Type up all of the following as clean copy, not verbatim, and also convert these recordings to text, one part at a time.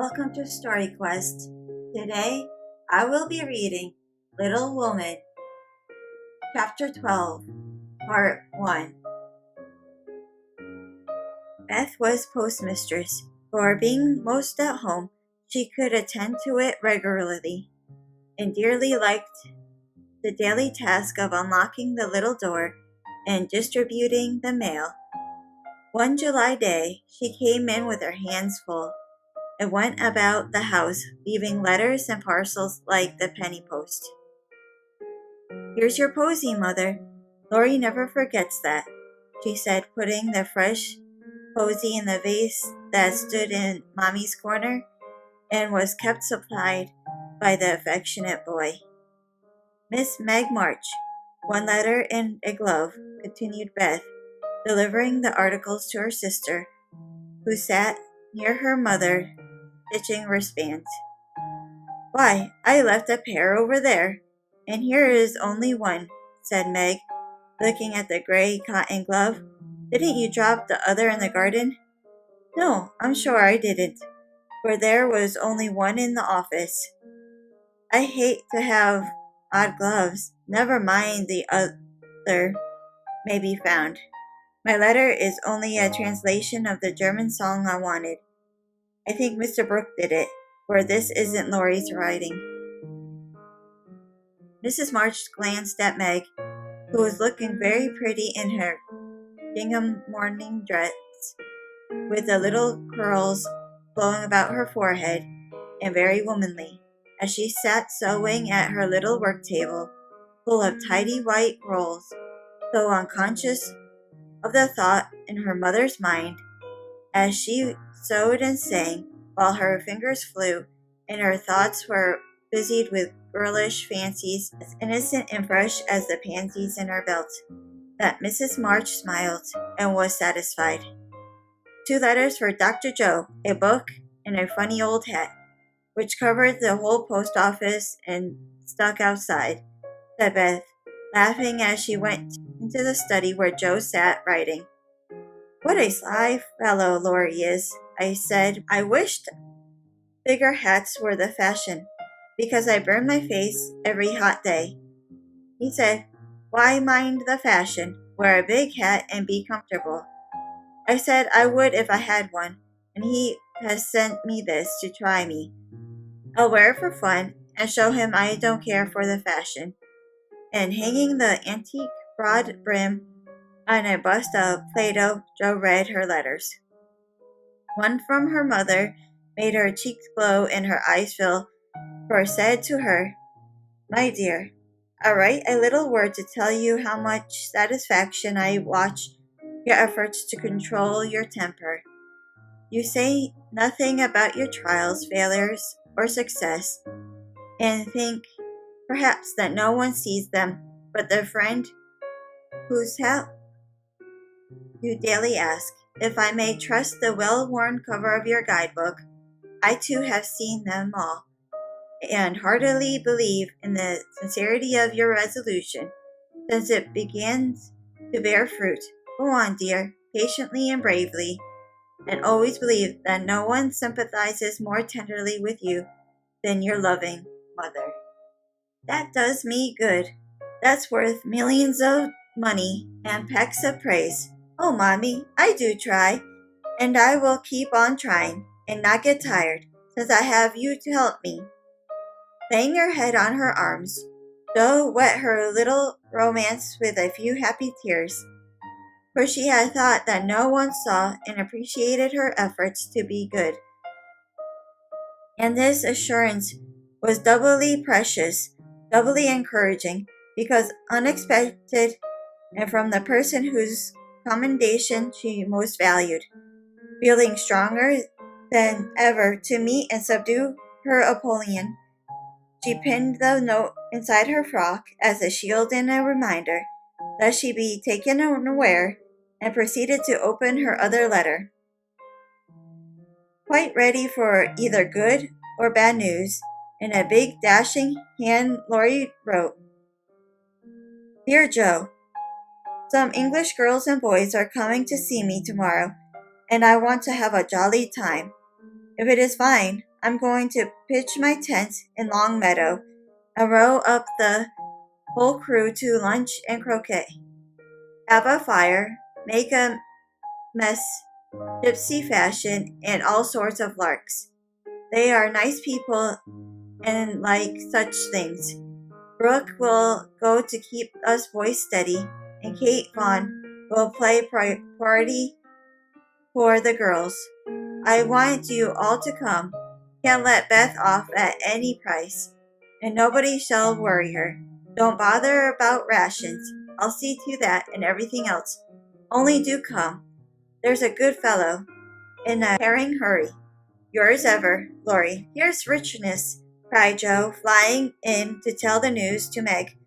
Welcome to Story Quest. Today, I will be reading Little Woman, Chapter 12, Part 1. Beth was postmistress, for being most at home, she could attend to it regularly, and dearly liked the daily task of unlocking the little door and distributing the mail. One July day, she came in with her hands full and went about the house, leaving letters and parcels like the penny post. "Here's your posy, Mother. Laurie never forgets that," she said, putting the fresh posy in the vase that stood in Mommy's corner and was kept supplied by the affectionate boy. "Miss Meg March, one letter in a glove," continued Beth, delivering the articles to her sister, who sat near her mother, stitching wristbands. "Why, I left a pair over there, and here is only one," said Meg, looking at the gray cotton glove. "Didn't you drop the other in the garden?" "No, I'm sure I didn't, for there was only one in the office. I hate to have odd gloves. Never mind, the other may be found. My letter is only a translation of the German song I wanted. I think Mr. Brooke did it, for this isn't Laurie's writing." Mrs. March glanced at Meg, who was looking very pretty in her gingham morning dress, with the little curls blowing about her forehead, and very womanly, as she sat sewing at her little work table, full of tidy white rolls, so unconscious of the thought in her mother's mind, as she sewed and sang, while her fingers flew, and her thoughts were busied with girlish fancies as innocent and fresh as the pansies in her belt, that Mrs. March smiled and was satisfied. "2 letters for Dr. Joe, a book, and a funny old hat, which covered the whole post office and stuck outside," said Beth, laughing as she went into the study where Joe sat writing. "What a sly fellow Laurie is," I said. "I wished bigger hats were the fashion, because I burn my face every hot day." He said, "Why mind the fashion? Wear a big hat and be comfortable." I said I would if I had one, and he has sent me this to try me. I'll wear it for fun and show him I don't care for the fashion. And hanging the antique broad brim on a bust of Plato, Jo read her letters. One from her mother made her cheeks glow and her eyes fill, for it said to her, "My dear, I write a little word to tell you how much satisfaction I watch your efforts to control your temper. You say nothing about your trials, failures, or success, and think, perhaps, that no one sees them but the friend whose help you daily ask. If I may trust the well-worn cover of your guidebook, I too have seen them all, and heartily believe in the sincerity of your resolution, since it begins to bear fruit. Go on, dear, patiently and bravely, and always believe that no one sympathizes more tenderly with you than your loving mother." That does me good. That's worth millions of money and pecks of praise. Oh, Mommy, I do try, and I will keep on trying and not get tired, since I have you to help me. Laying her head on her arms, Jo wet her little romance with a few happy tears, for she had thought that no one saw and appreciated her efforts to be good. And this assurance was doubly precious, doubly encouraging, because unexpected and from the person whose commendation she most valued. Feeling stronger than ever to meet and subdue her Apollyon, she pinned the note inside her frock as a shield and a reminder, lest she be taken unaware, and proceeded to open her other letter. Quite ready for either good or bad news, in a big dashing hand Laurie wrote, "Dear Joe, some English girls and boys are coming to see me tomorrow, and I want to have a jolly time. If it is fine, I'm going to pitch my tent in Long Meadow and row up the whole crew to lunch and croquet. Have a fire, make a mess, gypsy fashion, and all sorts of larks. They are nice people and like such things. Brooke will go to keep us boys steady, and Kate Vaughn will play party for the girls. I want you all to come. Can't let Beth off at any price, and nobody shall worry her. Don't bother about rations. I'll see to that and everything else. Only do come. There's a good fellow. In a tearing hurry. Yours ever, Laurie. Here's richness, cried Joe, flying in to tell the news to Meg.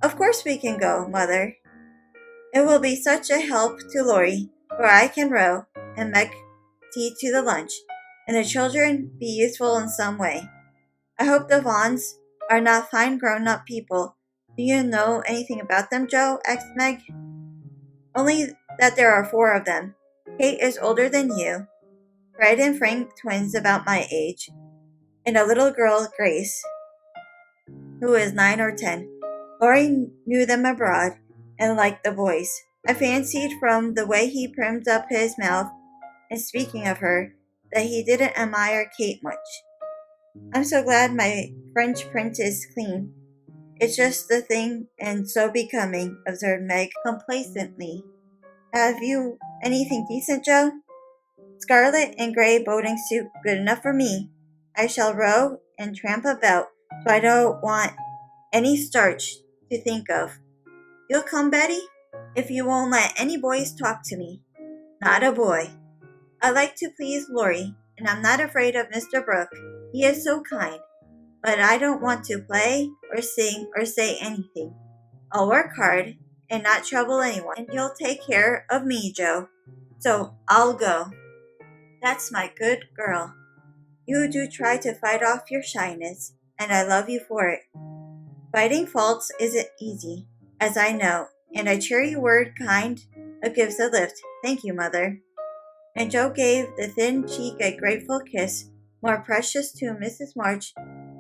Of course we can go, Mother. It will be such a help to Laurie, for I can row, and Meg see to the lunch, and the children be useful in some way. I hope the Vaughns are not fine grown-up people. Do you know anything about them, Joe? Asked Meg. Only that there are 4 of them. Kate is older than you, Fred and Frank twins about my age, and a little girl, Grace, who is 9 or 10. Laurie knew them abroad and liked the boys. I fancied from the way he primed up his mouth in speaking of her that he didn't admire Kate much. I'm so glad my French print is clean. It's just the thing and so becoming, observed Meg complacently. Have you anything decent, Joe? Scarlet and gray boating suit, good enough for me. I shall row and tramp about, so I don't want any starch to think of. You'll come, Betty? If you won't let any boys talk to me. Not a boy. I like to please Laurie, and I'm not afraid of Mr. Brooke. He is so kind. But I don't want to play or sing or say anything. I'll work hard and not trouble anyone, and you'll take care of me, Joe. So I'll go. That's my good girl. You do try to fight off your shyness, and I love you for it. Fighting faults isn't easy, as I know, and a cheery word kind gives a lift. Thank you, Mother. And Joe gave the thin cheek a grateful kiss, more precious to Mrs. March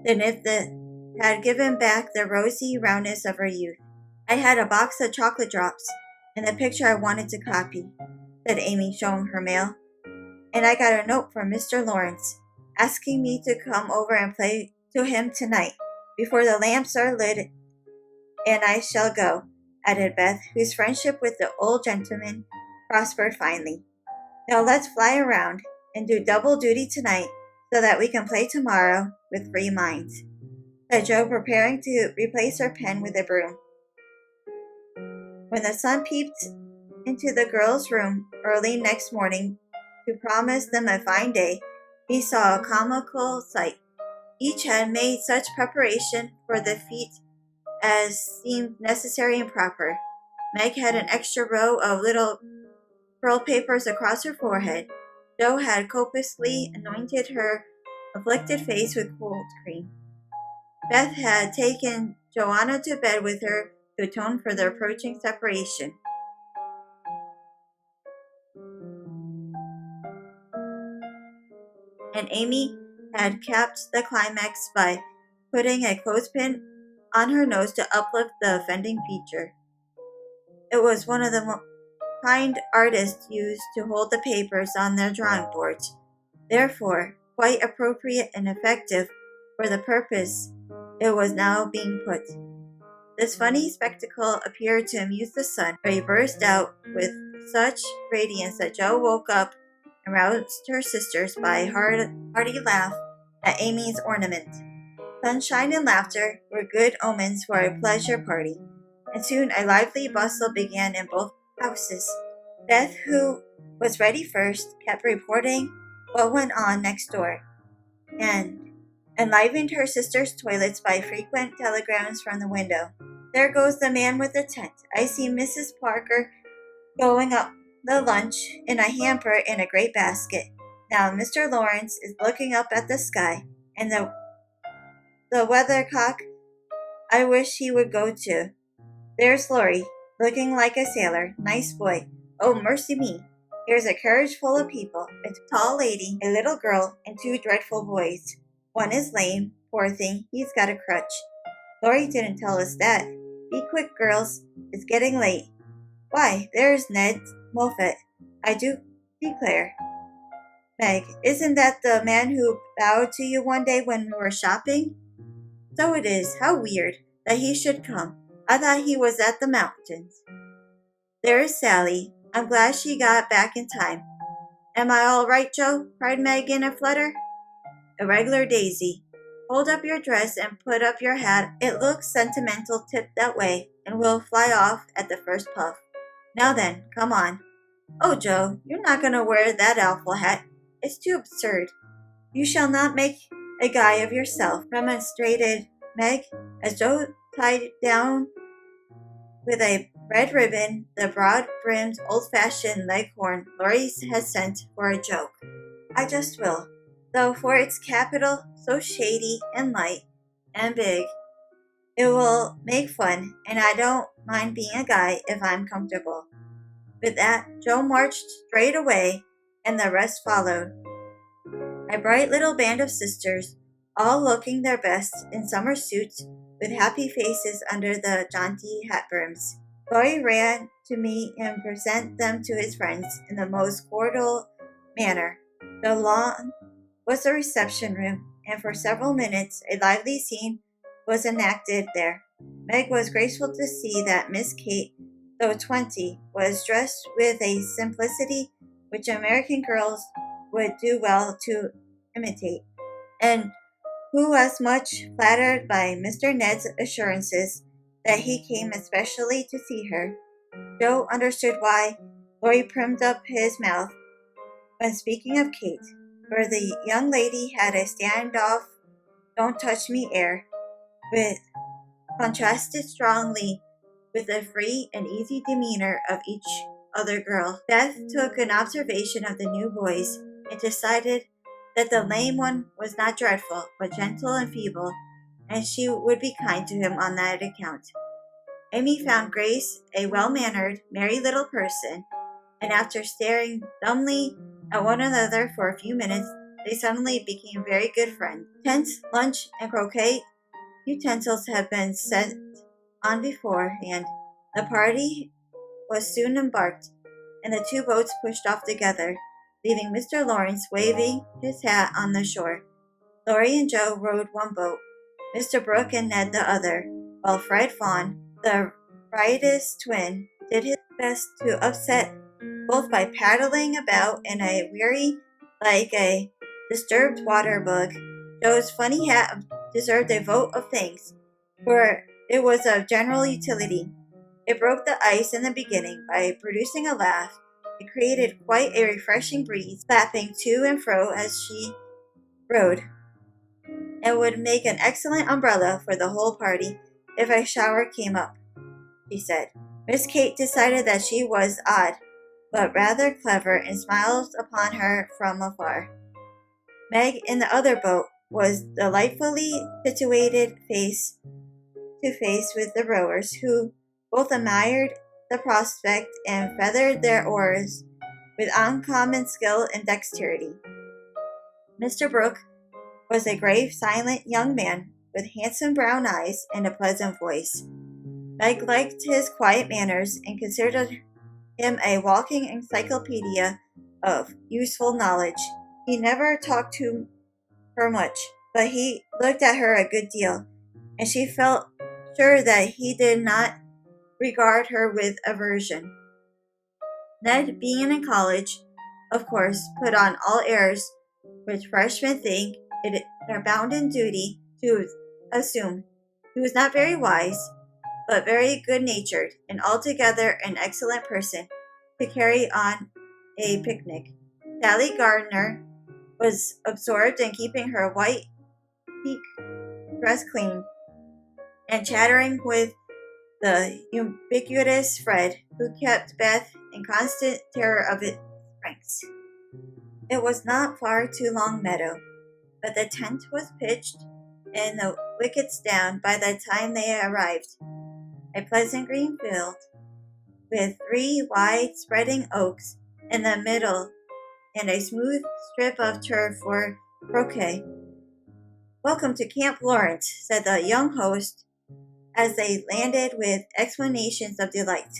than if it had given back the rosy roundness of her youth. I had a box of chocolate drops, and the picture I wanted to copy, said Amy, showing her mail. And I got a note from Mr. Lawrence, asking me to come over and play to him tonight, before the lamps are lit, and I shall go, added Beth, whose friendship with the old gentleman prospered finely. Now let's fly around and do double duty tonight, so that we can play tomorrow with free minds, said Joe, preparing to replace her pen with a broom. When the sun peeped into the girls' room early next morning to promise them a fine day, he saw a comical sight. Each had made such preparation for the feat as seemed necessary and proper. Meg had an extra row of little curl papers across her forehead. Joe had copiously anointed her afflicted face with cold cream. Beth had taken Joanna to bed with her to atone for the approaching separation. And Amy had capped the climax by putting a clothespin on her nose to uplift the offending feature. It was one of the kind artists used to hold the papers on their drawing boards, therefore quite appropriate and effective for the purpose it was now being put. This funny spectacle appeared to amuse the sun, for he burst out with such radiance that Joe woke up and roused her sisters by a hearty laugh at Amy's ornament. Sunshine and laughter were good omens for a pleasure party, and soon a lively bustle began in both houses. Beth, who was ready first, kept reporting what went on next door, and enlivened her sisters' toilets by frequent telegrams from the window. There goes the man with the tent. I see Mrs. Parker going up the lunch in a hamper in a great basket. Now Mr. Lawrence is looking up at the sky, and the weathercock I wish he would go too. There's Laurie, looking like a sailor. Nice boy. Oh, mercy me. Here's a carriage full of people, a tall lady, a little girl, and two dreadful boys. One is lame, poor thing, he's got a crutch. Laurie didn't tell us that. Be quick, girls, it's getting late. Why, there's Ned Moffat, I do declare. Meg, isn't that the man who bowed to you one day when we were shopping? So it is. How weird that he should come. I thought he was at the mountains. There's Sally. I'm glad she got back in time. Am I all right, Joe? Cried Meg in a flutter. A regular daisy. Hold up your dress and put up your hat. It looks sentimental tipped that way, and will fly off at the first puff. Now then, come on. Oh, Joe, you're not going to wear that awful hat. It's too absurd. You shall not make a guy of yourself, remonstrated Meg, as Joe tied down with a red ribbon the broad-brimmed, old-fashioned leghorn Laurie had sent for a joke. I just will, though for its capital, so shady and light and big, it will make fun, and I don't mind being a guy if I'm comfortable. With that, Joe marched straight away, and the rest followed. A bright little band of sisters, all looking their best in summer suits with happy faces under the jaunty hat brims. Laurie ran to meet and present them to his friends in the most cordial manner. The lawn was the reception room, and for several minutes a lively scene was enacted there. Meg was grateful to see that Miss Kate, though 20, was dressed with a simplicity which American girls would do well to imitate, and who was much flattered by Mr. Ned's assurances that he came especially to see her. Joe understood why Laurie primed up his mouth when speaking of Kate, for the young lady had a stand-off, don't-touch-me air, which contrasted strongly with the free and easy demeanor of each other girl. Beth took an observation of the new boys and decided that the lame one was not dreadful, but gentle and feeble, and she would be kind to him on that account. Amy found Grace a well-mannered, merry little person, and after staring dumbly at one another for a few minutes, they suddenly became very good friends. Tents, lunch, and croquet utensils had been set on beforehand. The party was soon embarked, and the two boats pushed off together, leaving Mr. Lawrence waving his hat on the shore. Laurie and Joe rowed one boat, Mr. Brooke and Ned the other, while Fred Fawn, the riotous twin, did his best to upset both by paddling about in a wherry like a disturbed water bug. Joe's funny hat deserved a vote of thanks, for it was of general utility. It broke the ice in the beginning by producing a laugh. It created quite a refreshing breeze, flapping to and fro as she rowed, and would make an excellent umbrella for the whole party if a shower came up, she said. Miss Kate decided that she was odd, but rather clever, and smiled upon her from afar. Meg, in the other boat, was delightfully situated face to face with the rowers, who both admired the prospect and feathered their oars with uncommon skill and dexterity. Mr. Brooke was a grave, silent young man with handsome brown eyes and a pleasant voice. Meg liked his quiet manners and considered him a walking encyclopedia of useful knowledge. He never talked to her much, but he looked at her a good deal, and she felt sure that he did not regard her with aversion. Ned, being in college, of course, put on all airs which freshmen think it their bounden duty to assume. He was not very wise, but very good-natured, and altogether an excellent person to carry on a picnic. Sally Gardner was absorbed in keeping her white pique dress clean, and chattering with the ubiquitous Fred, who kept Beth in constant terror of its pranks. It was not far to Long Meadow, but the tent was pitched and the wickets down by the time they arrived. A pleasant green field, with 3 wide spreading oaks in the middle and a smooth strip of turf for croquet. "Welcome to Camp Lawrence," said the young host as they landed with exclamations of delight.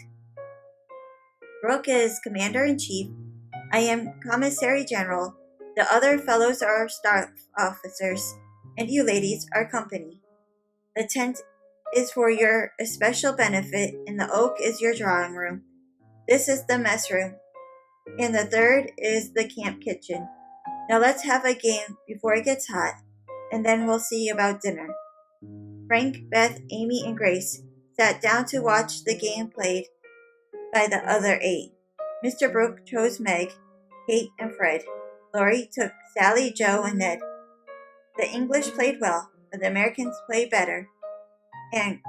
"Brooke is Commander-in-Chief. I am Commissary General. The other fellows are staff officers, and you ladies are company. The tent is for your especial benefit, and the oak is your drawing room. This is the mess room, and the third is the camp kitchen. Now let's have a game before it gets hot, and then we'll see about dinner." Frank, Beth, Amy, and Grace sat down to watch the game played by the other 8. Mr. Brooke chose Meg, Kate, and Fred. Laurie took Sally, Joe, and Ned. The English played well, but the Americans played better and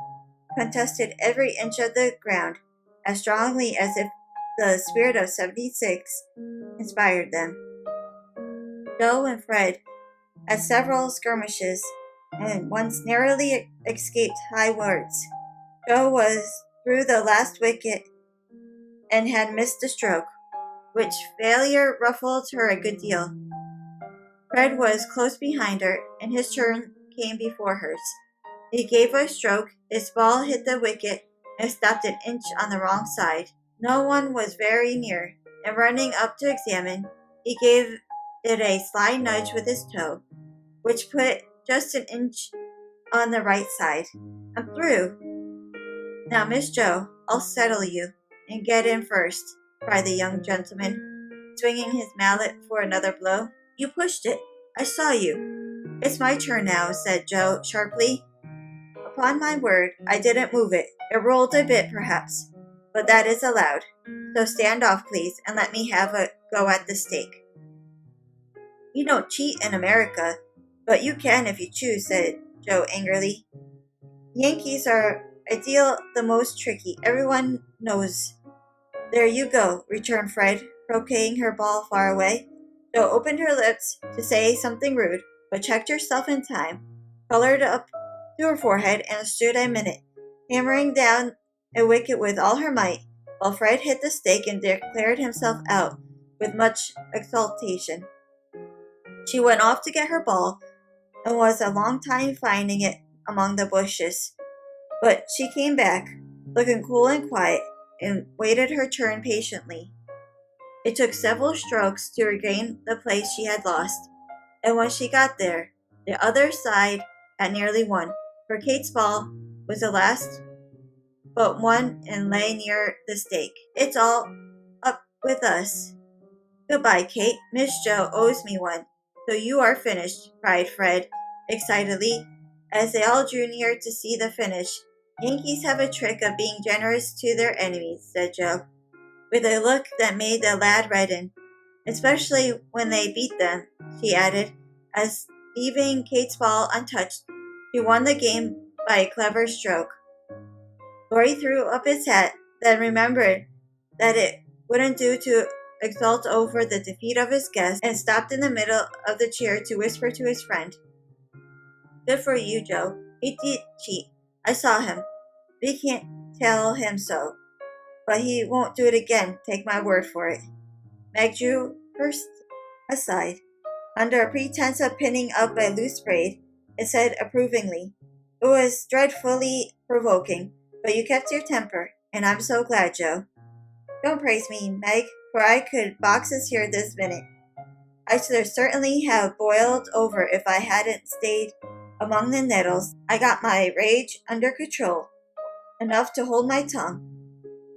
contested every inch of the ground as strongly as if the spirit of '76 inspired them. Joe and Fred had several skirmishes and once narrowly escaped high words. Joe was through the last wicket and had missed a stroke, which failure ruffled her a good deal. Fred was close behind her, and his turn came before hers. He gave a stroke, his ball hit the wicket, and stopped an inch on the wrong side. No one was very near, and running up to examine, he gave it a sly nudge with his toe, which put it just an inch on the right side. "I'm through. Now, Miss Joe, I'll settle you, and get in first," cried the young gentleman, swinging his mallet for another blow. "You pushed it. I saw you." "It's my turn now," said Joe sharply. "Upon my word, I didn't move it. It rolled a bit, perhaps, but that is allowed. So stand off, please, and let me have a go at the stake." "We don't cheat in America, but you can if you choose," said Joe angrily. "Yankees are a deal the most tricky, everyone knows." "There you go," returned Fred, croqueting her ball far away. Joe opened her lips to say something rude, but checked herself in time, colored up to her forehead, and stood a minute, hammering down a wicket with all her might, while Fred hit the stake and declared himself out with much exultation. She went off to get her ball, and was a long time finding it among the bushes. But she came back, looking cool and quiet, and waited her turn patiently. It took several strokes to regain the place she had lost, and when she got there, the other side had nearly won, for Kate's ball was the last but one and lay near the stake. "It's all up with us. Goodbye, Kate. Miss Joe owes me one, so you are finished," cried Fred excitedly, as they all drew near to see the finish. "Yankees have a trick of being generous to their enemies," said Joe, with a look that made the lad redden. "Especially when they beat them," she added, as, leaving Kate's ball untouched, she won the game by a clever stroke. Laurie threw up his hat, then remembered that it wouldn't do to exult over the defeat of his guest, and stopped in the middle of the chair to whisper to his friend. "Good for you, Joe. He did cheat. I saw him. We can't tell him so. But he won't do it again, take my word for it." Meg drew her aside, under a pretense of pinning up a loose braid, and said approvingly, "It was dreadfully provoking, but you kept your temper, and I'm so glad, Joe." "Don't praise me, Meg, for I could box us here this minute. I should certainly have boiled over if I hadn't stayed among the nettles. I got my rage under control, enough to hold my tongue.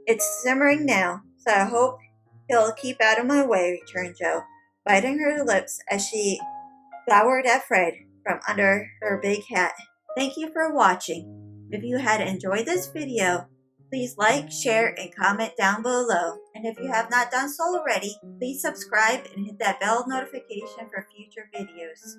It's simmering now, so I hope he'll keep out of my way," returned Joe, biting her lips as she glowered at Fred from under her big hat. Thank you for watching. If you had enjoyed this video, please like, share, and comment down below. And if you have not done so already, please subscribe and hit that bell notification for future videos.